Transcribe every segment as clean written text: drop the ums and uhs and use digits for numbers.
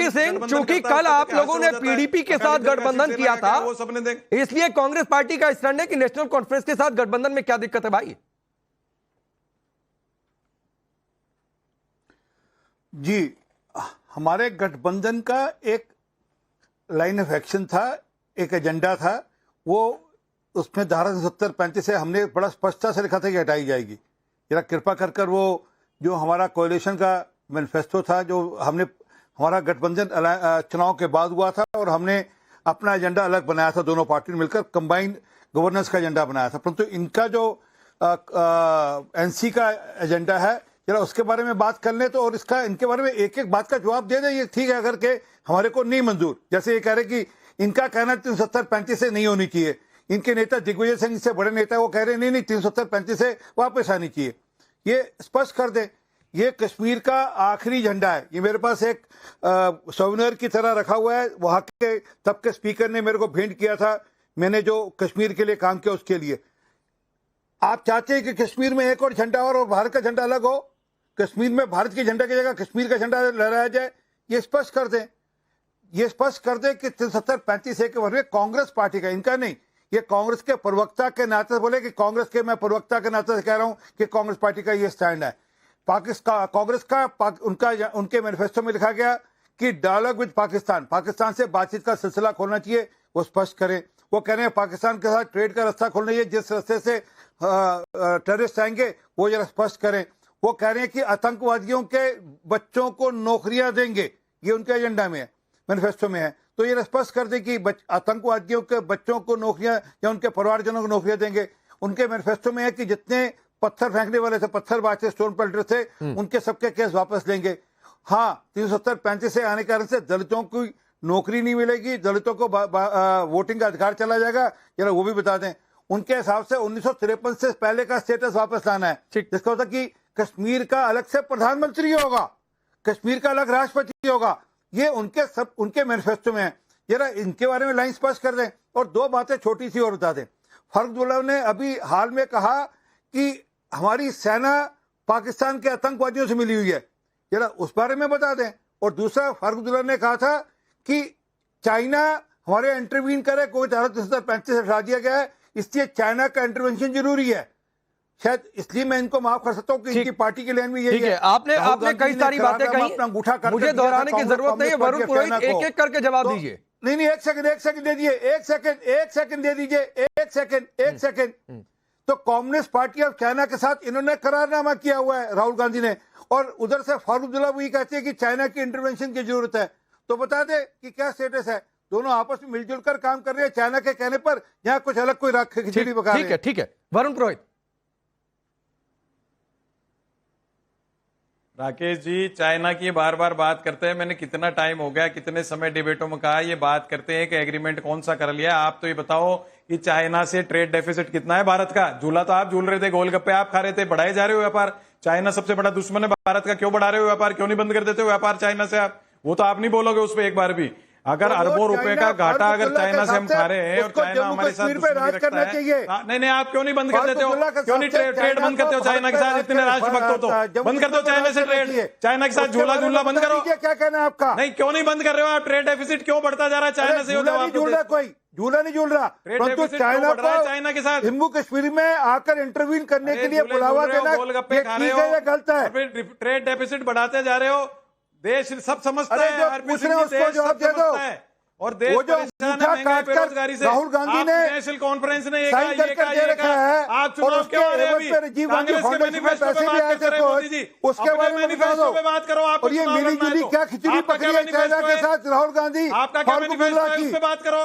सिंह, चूंकि कल आप लोगों ने पीडीपी के साथ गठबंधन किया था, वो सबने इसलिए कांग्रेस पार्टी का स्टैंड है कि नेशनल कॉन्फ्रेंस के साथ गठबंधन में क्या दिक्कत है भाई? जी, हमारे गठबंधन का एक लाइन ऑफ एक्शन था, एक एजेंडा था, वो उसमें धारा 370-35 से हमने बड़ा स्पष्टता से लिखा था कि हटाई जाएगी। जरा कृपा कर कर वो जो हमारा कोalition का मैनिफेस्टो था, जो हमने हमारा गठबंधन चुनाव के बाद हुआ था और हमने अपना एजेंडा अलग बनाया था, दोनों पार्टी ने मिलकर कंबाइंड गवर्नेंस का एजेंडा बनाया था। परंतु इनका जो एनसी का एजेंडा है, जरा उसके बारे में बात कर लें तो, और इसका इनके बारे में एक एक बात का जवाब दे दें। ये ठीक है अगर के हमारे को नहीं मंजूर, जैसे ये कह रहे कि इनका कहना 370-35 से नहीं होनी चाहिए, इनके नेता दिग्विजय सिंह से बड़े नेता वो कह रहे नहीं 370-35 से वापस आनी चाहिए। ये स्पष्ट कर दें, ये कश्मीर का आखिरी झंडा है। ये मेरे पास एक सोवेनियर की तरह रखा हुआ है, वहाँ के तब के स्पीकर ने मेरे को भेंट किया था, मैंने जो कश्मीर के लिए काम किया उसके लिए। आप चाहते हैं कि कश्मीर में एक और झंडा और भारत का झंडा अलग हो, कश्मीर में भारत के झंडा की जगह कश्मीर का झंडा लहराया जाए, ये स्पष्ट कर दें। ये स्पष्ट कर दें कि 370-35 के बारे में कांग्रेस पार्टी का, इनका नहीं। ये कांग्रेस के प्रवक्ता के नाते बोले कि कांग्रेस के, मैं प्रवक्ता के नाते से कह रहा हूं कि कांग्रेस पार्टी का ये स्टैंड है। पाकिस्तान कांग्रेस का उनके मैनिफेस्टो में लिखा गया कि डायलॉग विद पाकिस्तान से बातचीत का सिलसिला खोलना चाहिए, वो स्पष्ट करें। वो कह रहे हैं पाकिस्तान के साथ ट्रेड का रास्ता खोलना चाहिए, जिस रास्ते से टेररिस्ट आएंगे वो जरा स्पष्ट करें। वो कह रहे हैं कि आतंकवादियों के बच्चों को नौकरियां देंगे, ये उनके एजेंडा में है, मैनिफेस्टो में है। तो ये स्पष्ट कर दें कि आतंकवादियों के बच्चों को नौकरियां या उनके परिवारजनों को नौकरियां देंगे। उनके मैनिफेस्टो में है कि जितने पत्थर फेंकने वाले थे, पत्थरबाज, स्टोन पेल्टर थे, उनके सबके केस वापस लेंगे। हाँ, 370-35 से आने के कारण से दलितों की नौकरी नहीं मिलेगी, दलितों को वोटिंग का अधिकार चला जाएगा, जरा वो भी बता दें। उनके हिसाब से 1953 से पहले का स्टेटस वापस लाना है, जिसका होता कि कश्मीर का अलग से प्रधानमंत्री होगा, कश्मीर का अलग राष्ट्रपति होगा। ये उनके मैनिफेस्टो में है। जरा इनके बारे में लाइन स्पष्ट कर दें। और दो बातें छोटी सी और बता दें। फारूक अब्दुल्ला ने अभी हाल में कहा कि हमारी सेना पाकिस्तान के आतंकवादियों से मिली हुई है, जरा उस बारे में बता दें। और दूसरा, फारूक अब्दुल्ला ने कहा था कि चाइना हमारे इंटरवीन करे, कोई धारा 335 से हटा दिया गया है, इसलिए चाइना का इंटरवेंशन जरूरी है। शायद इसलिए मैं इनको माफ कर सकता हूँ कि इनकी पार्टी के लाइन में यही है। आपने कई सारी बातें कही, मुझे दोहराने की जरूरत नहीं है। वरुण पुरोहित एक एक करके जवाब दीजिए। नहीं, एक सेकंड दे दीजिए, एक सेकंड दे दीजिए, एक सेकंड। तो कम्युनिस्ट पार्टी ऑफ चाइना के साथ इन्होंने करारनामा किया हुआ है, राहुल गांधी ने, और उधर से फारूक अब्दुल्ला भी कहते हैं कि चाइना की इंटरवेंशन की जरूरत है। तो बता दे कि क्या स्टेटस है। दोनों आपस में मिलजुल कर काम कर रहे हैं चाइना के कहने पर, यहाँ कुछ अलग कोई खिचड़ी पका रहे हैं। ठीक है वरुण पुरोहित। राकेश जी, चाइना की बार बार बात करते हैं। मैंने कितना टाइम हो गया, कितने समय डिबेटों में कहा, ये बात करते हैं कि एग्रीमेंट कौन सा कर लिया। आप तो ये बताओ कि चाइना से ट्रेड डेफिसिट कितना है भारत का? झूला तो आप झूल रहे थे, गोलगप्पे आप खा रहे थे, बढ़ाए जा रहे हो व्यापार। चाइना सबसे बड़ा दुश्मन है भारत का, क्यों बढ़ा रहे हो व्यापार? क्यों नहीं बंद कर देते हो व्यापार चाइना से? आप वो तो आप नहीं बोलोगे उस पर एक बार भी। अगर अरबों रुपए का घाटा अगर चाइना से हम खा रहे हैं और चाइना हमारे साथ दुश्मनी रखता है, नहीं आप क्यों नहीं बंद कर देते हो? क्यों नहीं ट्रेड बंद करते हो चाइना के साथ? इतने राष्ट्रभक्त हो तो बंद कर दो चाइना से ट्रेड, चाइना के साथ झूला बंद करो। क्या कहना है आपका? नहीं, क्यों नहीं बंद कर रहे हो आप? ट्रेड डेफिसिट क्यों बढ़ता जा रहा है चाइना से? झूला नहीं झूल रहा, परंतु चाइना के साथ जम्मू कश्मीर में आकर इंटरवीन करने के लिए बुलावा देना गलत है। ट्रेड डेफिसिट बढ़ाते जा रहे हो, देश सब समझता है, हर उसको जवाब दे दो। और देश परेशान है महंगाई बेरोजगारी से। राहुल गांधी ने नेशनल कॉन्फ्रेंस ने साइन कर रखा है, आप चुनाव क्यों आ रहे हैं अभी? कांग्रेस के मैनिफेस्टो पे बात करते रहे मोदी जी, उसके बारे में मैनिफेस्टो पे बात करो। आप ये मिली जुली क्या खिचड़ी पकड़ी है चाइना के साथ राहुल गांधी? आपका क्या मैनिफेस्टो है, उस पे बात करो।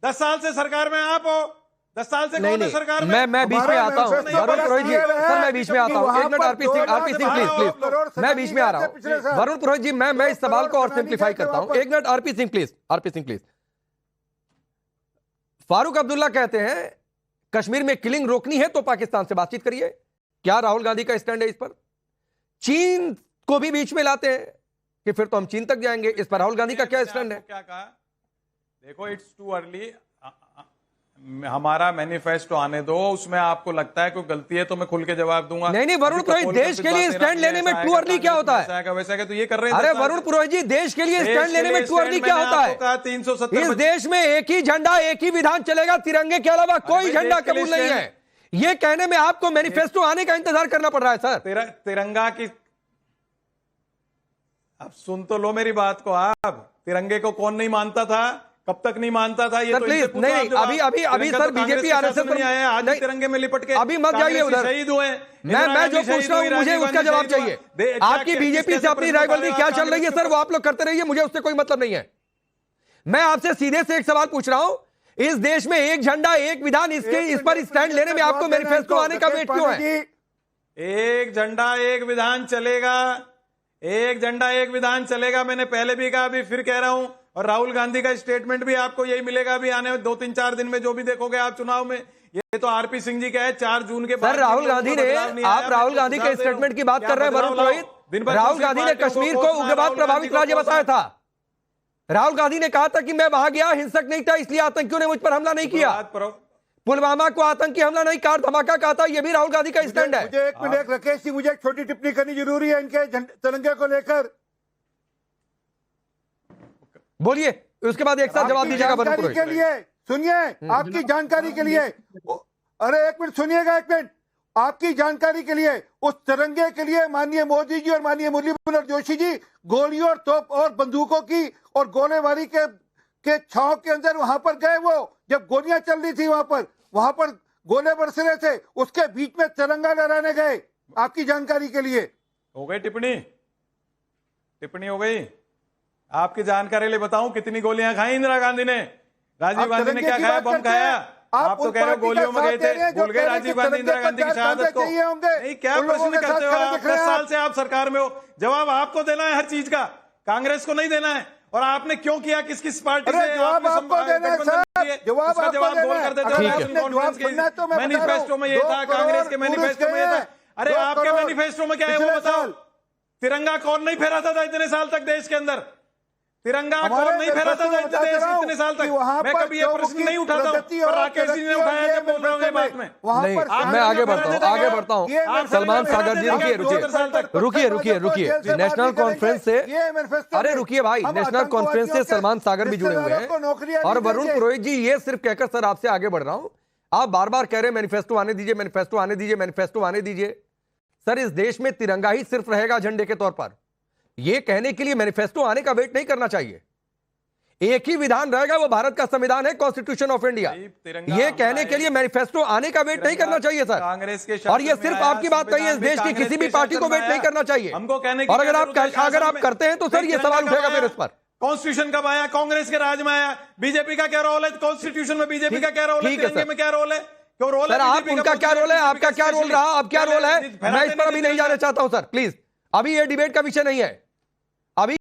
10 साल से सरकार में आप हो, 10 साल से कौन है सरकार में? मैं बीच में आता हूं वरुण पुरोहित जी, सर मैं बीच में आता हूं। एक मिनट आरपी सिंह प्लीज, मैं बीच में आ रहा हूं। वरुण पुरोहित जी, मैं इस सवाल को और सिंप्लीफाई करता हूं। एक minute RP Singh please. Farooq Abdullah कहते हैं कश्मीर में किलिंग रोकनी है तो पाकिस्तान से बातचीत करिए। क्या राहुल गांधी का स्टैंड है इस पर? चीन को भी बीच में लाते हैं कि फिर तो हम चीन तक जाएंगे, इस पर राहुल गांधी का क्या स्टैंड है? क्या कहा? देखो, इट्स टू अर्ली। हमारा मैनिफेस्टो आने दो, उसमें आपको लगता है कोई गलती है तो मैं खुल के जवाब दूंगा। नहीं वरुण पुरोहित, देश के लिए स्टैंड लेने में टू अर्ली क्या होता है? वैसा तो ये कर रहे हैं। अरे वरुण पुरोहित जी, देश के लिए स्टैंड लेने में टू अर्ली क्या होता है? 370 इस देश में एक ही झंडा, एक ही विधान चलेगा, तिरंगे के अलावा कोई झंडा कबूल नहीं है। ये कहने में आपको मैनिफेस्टो आने का इंतजार करना पड़ रहा है सर। तिरंगा की, अब सुन तो लो मेरी बात को। आप तिरंगे को कौन नहीं मानता था, कब तक नहीं मानता था? ये सर तो प्लीज नहीं, अभी सर बीजेपी आरएसएस नहीं आया, आज तिरंगे में लिपट के अभी मत जाइए उधर। शहीद हुए। मैं जो पूछ रहा हूं मुझे उसका जवाब चाहिए। आपकी बीजेपी से अपनी राइवलरी क्या चल रही है सर, वो आप लोग करते रहिए, मुझे उससे कोई मतलब नहीं है। मैं आपसे सीधे से एक सवाल पूछ रहा हूं, इस देश में एक झंडा एक विधान, इस पर स्टैंड लेने में आपको मैनिफेस्टो आने का वेट क्यों है? एक झंडा एक विधान चलेगा, एक झंडा एक विधान चलेगा। मैंने पहले भी कहा, अभी फिर कह रहा हूं, और राहुल गांधी का स्टेटमेंट भी आपको यही मिलेगा अभी आने 2-3-4 दिन में, जो भी देखोगे आप चुनाव में। ये तो आरपी सिंह जी का है, 4 जून के बाद। सर राहुल गांधी ने, आप राहुल गांधी के स्टेटमेंट की बात कर रहे हैं वरुण पुरोहित। राहुल गांधी ने कश्मीर को उग्रवाद प्रभावित राज्य बताया था। राहुल गांधी ने कहा था कि मैं वहां गया, हिंसक नहीं था, इसलिए आतंकियों ने मुझ पर हमला नहीं किया। पुलवामा को आतंकी हमला नहीं, कार धमाका कहा था। यह भी राहुल गांधी का स्टैंड है। मुझे एक मिनट राकेश जी, मुझे एक छोटी टिप्पणी करनी जरूरी है इनके तिरंगे को लेकर। बोलिए, उसके बाद एक साथ जवाब दीजिएगा वरुण पुरोहित। के लिए सुनिए, आपकी जानकारी के लिए, अरे एक मिनट सुनिएगा, एक मिनट आपकी जानकारी के लिए, उस तिरंगे के लिए माननीय मोदी जी और माननीय मुरली मनोहर जोशी जी गोलियों और तोप और बंदूकों की और गोलेबारी के छाव के अंदर वहां पर गए। वो जब गोलियां चल रही थी वहां पर गोले बरस रहे थे, उसके बीच में तिरंगा लहराने गए। आपकी जानकारी के लिए। हो गई टिप्पणी हो गई। आपकी जानकारी लिए बताऊं कितनी गोलियां खाई इंदिरा गांधी ने? राजीव गांधी ने क्या खाया? बम खाया। आप तो कह रहे हो गोलियों में गए थे, भूल गए राजीव गांधी इंदिरा गांधी की शहादत को? नहीं, क्या प्रश्न करते हो आप? 10 साल से आप सरकार में हो, जवाब आपको देना है हर चीज का, कांग्रेस को नहीं देना है। और आपने क्यों किया, किस किस पार्टी से जवाब आपको देना है सर, जवाब बोल कर देते हो। मैनिफेस्टो में ये था, कांग्रेस के मैनिफेस्टो में ये था। अरे आपके मैनिफेस्टो में क्या है वो बताओ? तिरंगा कौन नहीं फहराता था इतने साल तक देश के अंदर? तिरंगा कौन नहीं फहराता था इतने साल तक? मैं कभी ये प्रश्न नहीं उठाता हूँ, पर राकेश जी ने उठाया जब बोल रहे होंगे बात में। नहीं, मैं आगे बढ़ता हूँ। सलमान सागर जी रुकिए। नेशनल कॉन्फ्रेंस से, अरे रुकिए भाई, नेशनल कॉन्फ्रेंस से सलमान सागर भी जुड़े हुए हैं। और वरुण पुरोहित जी, ये सिर्फ कहकर सर आपसे आगे बढ़ रहा हूं, आप बार बार कह रहे हैं मैनिफेस्टो आने दीजिए, मैनिफेस्टो आने दीजिए, मैनिफेस्टो आने दीजिए। सर इस देश में तिरंगा ही सिर्फ रहेगा झंडे के तौर पर। यह कहने के लिए मैनिफेस्टो आने का वेट नहीं करना चाहिए। एक ही विधान रहेगा, वो भारत का संविधान है, कॉन्स्टिट्यूशन ऑफ इंडिया। यह कहने के लिए मैनिफेस्टो आने का वेट नहीं करना चाहिए सर। कांग्रेस के और ये सिर्फ आपकी बात नहीं है, इस देश की किसी भी पार्टी को वेट नहीं करना चाहिए। हमको कहने और अगर आप करते हैं तो सर ये सवाल उठेगा फिर इस पर। कॉन्स्टिट्यूशन कब आया? कांग्रेस के राज में आया। बीजेपी का क्या रोल है कॉन्स्टिट्यूशन में? बीजेपी का क्या रोल है? तिरंगे में क्या रोल है? क्यों रोल है? आप उनका क्या रोल है, आपका क्या रोल रहा, अब क्या रोल है, मैं इस पर अभी नहीं जाना चाहता हूं सर, प्लीज। अभी ये डिबेट का विषय नहीं है। अभी